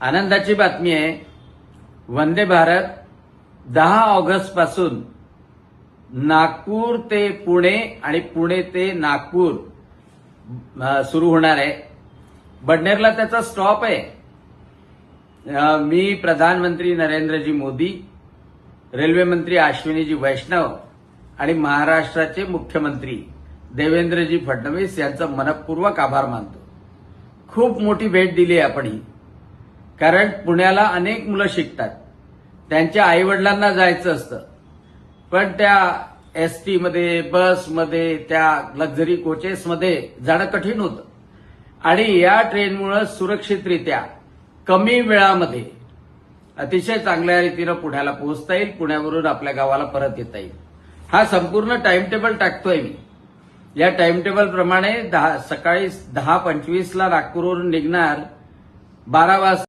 आनंदाची बातमी आहे, वंदे भारत 10 ऑगस्ट पासून नागपूर ते पुणे आणि पुणे ते नागपूर सुरू होणार आहे. बडनेरला त्याचा स्टॉप आहे. मी प्रधानमंत्री नरेंद्रजी मोदी, रेल्वे मंत्री अश्विनीजी वैष्णव आणि महाराष्ट्राचे मुख्यमंत्री देवेंद्रजी फडणवीस यांचा मनपूर्वक आभार मानतो. खूप मोठी भेट दिली आपण ही, कारण पुण्याला अनेक मुलं शिकतात. त्यांच्या आईवडिलांना जायचं असतं, पण त्या एसटी मध्ये, बसमध्ये, त्या लक्झरी कोचेसमध्ये जाणं कठीण होतं आणि या ट्रेनमुळे सुरक्षितरित्या कमी वेळामध्ये अतिशय चांगल्या रीतीनं पुण्याला पोहोचता येईल. पुण्यावरून आपल्या गावाला परत येता येईल. हा संपूर्ण टाइम टेबल टाकतोय मी. या टाइम टेबल प्रमाणे सकाळी 10:25 ला नागपूरवरून निघणार, 12 वाजता